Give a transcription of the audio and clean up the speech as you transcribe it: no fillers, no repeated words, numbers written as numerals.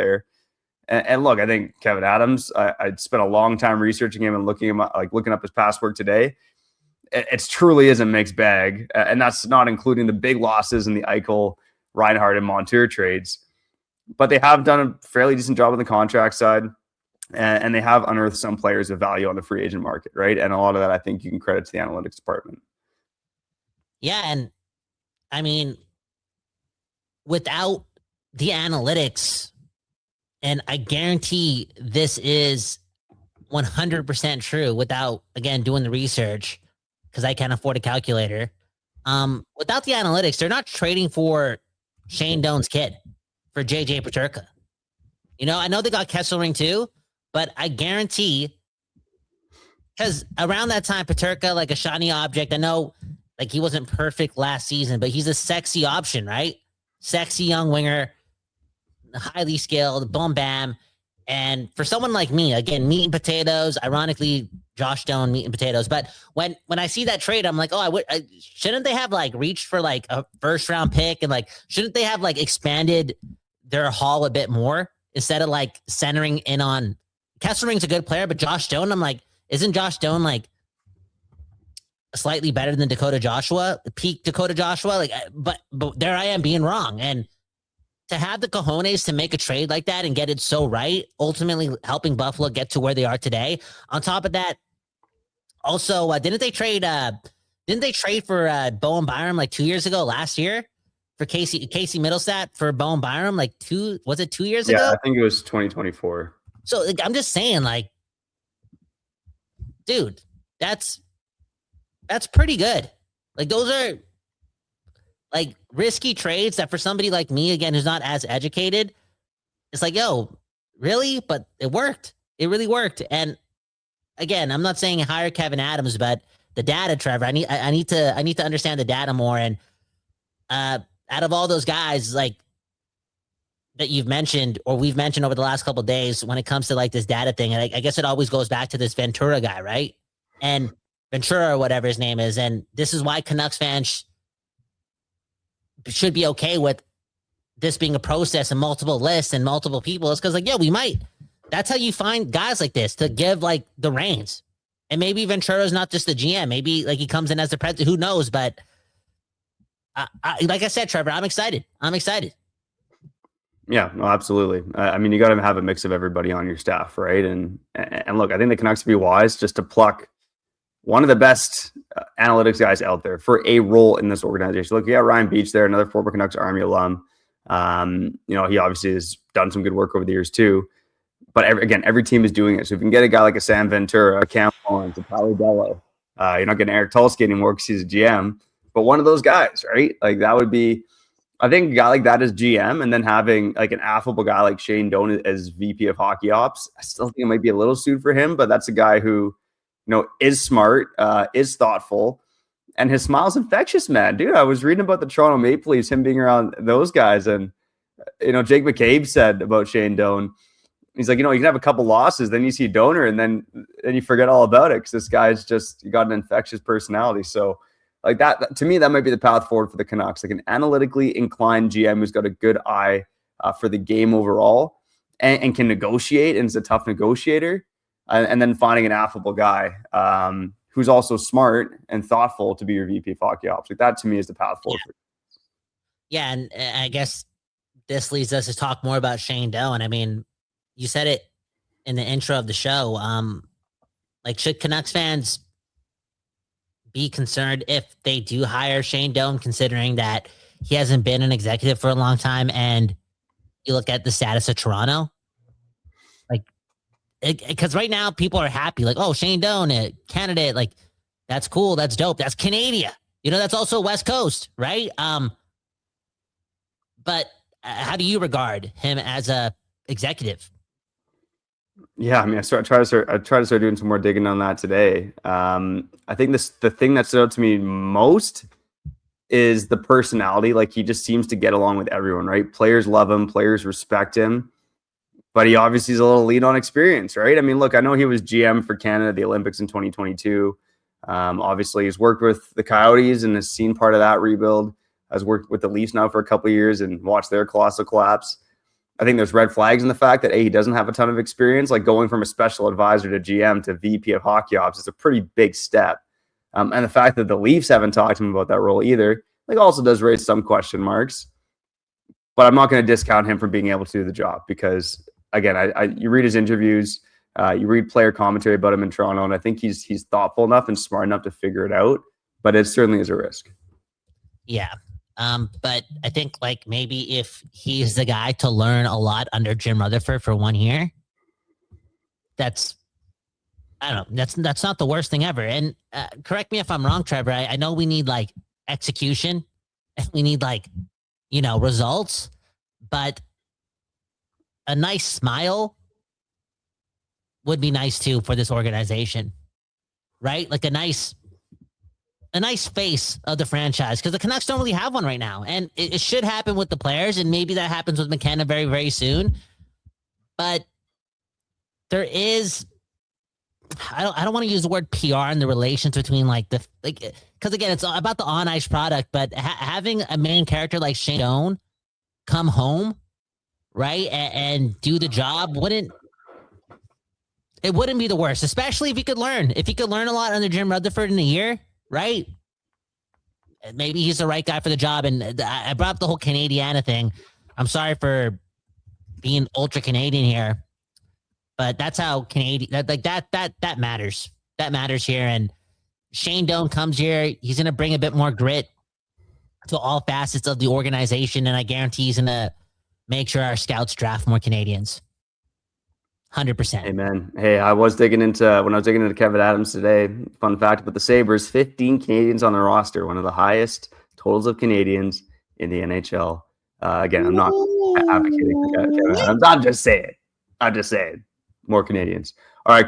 there. And look, I think Kevin Adams, I spent a long time researching him and looking up his past work today. It truly is a mixed bag. And that's not including the big losses in the Eichel, Reinhart, and Montour trades. But they have done a fairly decent job on the contract side. And they have unearthed some players of value on the free agent market, right? And a lot of that, I think you can credit to the analytics department. Yeah, and I mean, without the analytics, and I guarantee this is 100% true without, again, doing the research, because I can't afford a calculator. Without the analytics, they're not trading for Shane Doan's kid, for JJ Peterka. I know they got Kesselring too, but I guarantee, because around that time, Peterka, like a shiny object, I know like he wasn't perfect last season, but he's a sexy option, right? Sexy young winger, highly skilled, boom, bam. And for someone like me, again, meat and potatoes, ironically, Josh Doan, meat and potatoes. But when I see that trade, I'm like, shouldn't they have like reached for like a first round pick? And like, shouldn't they have like expanded their haul a bit more instead of like centering in on Kesselring's a good player, but Josh Doan, I'm like, isn't Josh Doan like slightly better than Dakota Joshua, peak Dakota Joshua? Like, but there I am being wrong. And to have the cojones to make a trade like that and get it so right, ultimately helping Buffalo get to where they are today. On top of that, also, didn't they trade for Bowen Byram like 2 years ago, last year, for Casey Middlestat for Bowen Byram? Like 2 years ago? Yeah, I think it was 2024. So like, I'm just saying, like, dude, that's pretty good. Like, those are like risky trades that for somebody like me, again, who's not as educated, it's like, yo, really? But it worked. It really worked. And again, I'm not saying hire Kevin Adams, but the data, Trevor, I need to understand the data more. And out of all those guys, like, that you've mentioned, or we've mentioned over the last couple of days, when it comes to like this data thing, and I guess it always goes back to this Ventura guy, right? And Ventura, or whatever his name is. And this is why Canucks fans should be okay with this being a process and multiple lists and multiple people. It's because, like, yeah, we might. That's how you find guys like this to give like the reins. And maybe Ventura's not just the GM. Maybe like he comes in as the president. Who knows? But like I said, Trevor, I'm excited. Yeah, no, absolutely. I mean, you got to have a mix of everybody on your staff, right? And look, I think the Canucks would be wise just to pluck one of the best analytics guys out there for a role in this organization. Look, Ryan Beach there, another former Canucks Army alum. He obviously has done some good work over the years too. But every team is doing it. So if you can get a guy like a Sam Ventura, a Cam Collins, a Pauly Bello, you're not getting Eric Tulsky anymore because he's a GM, but one of those guys, right? Like that would be, I think a guy like that as GM, and then having like an affable guy like Shane Doan as VP of hockey ops. I still think it might be a little suited for him, but that's a guy who, is smart, is thoughtful, and his smile's infectious, man. Dude, I was reading about the Toronto Maple Leafs, him being around those guys, and Jake McCabe said about Shane Doan, he's like, you can have a couple losses, then you see Donor, and then you forget all about it because this guy's just got an infectious personality. So, like that, to me, that might be the path forward for the Canucks, like an analytically inclined GM who's got a good eye for the game overall and can negotiate and is a tough negotiator. And then finding an affable guy who's also smart and thoughtful to be your VP of hockey ops. Like that, to me, is the path forward. Yeah, and I guess this leads us to talk more about Shane Doan. I mean, you said it in the intro of the show. Like, should Canucks fans be concerned if they do hire Shane Doan, considering that he hasn't been an executive for a long time, and you look at the status of Toronto? Like, because right now people are happy, like, oh, Shane Doan, a candidate, like, that's cool, that's dope, that's Canada, that's also West Coast, right? But how do you regard him as a executive? Yeah, I mean, I try to start doing some more digging on that today. I think the thing that stood out to me most is the personality. Like, he just seems to get along with everyone, right? Players love him, players respect him, but he obviously is a little lean on experience, right? I mean, look, I know he was GM for Canada, the Olympics in 2022. Obviously, he's worked with the Coyotes and has seen part of that rebuild. Has worked with the Leafs now for a couple of years and watched their colossal collapse. I think there's red flags in the fact that he doesn't have a ton of experience. Like going from a special advisor to GM to VP of hockey ops is a pretty big step. And the fact that the Leafs haven't talked to him about that role either, like also does raise some question marks. But I'm not going to discount him from being able to do the job because, again, you read his interviews, you read player commentary about him in Toronto, and I think he's thoughtful enough and smart enough to figure it out. But it certainly is a risk. Yeah. But I think like maybe if he's the guy to learn a lot under Jim Rutherford for 1 year, I don't know. That's not the worst thing ever. And correct me if I'm wrong, Trevor. I know we need like execution and we need like, results, but a nice smile would be nice too for this organization, right? Like a nice face of the franchise, because the Canucks don't really have one right now. And it should happen with the players, and maybe that happens with McKenna very, very soon. But there is, I don't want to use the word PR in the relations between because again, it's about the on ice product, but having a main character like Shane Doan come home, right, and do the job wouldn't be the worst, especially if he could learn a lot under Jim Rutherford in a year. Right? Maybe he's the right guy for the job. And I brought up the whole Canadiana thing. I'm sorry for being ultra Canadian here, but that's how Canadian that matters. That matters here. And Shane Doan comes here. He's going to bring a bit more grit to all facets of the organization. And I guarantee he's going to make sure our scouts draft more Canadians. 100%. Amen. Hey, when I was digging into Kevin Adams today, fun fact about the Sabres, 15 Canadians on the roster, one of the highest totals of Canadians in the NHL. Again, I'm not advocating for Kevin Adams. I'm just saying. More Canadians. All right.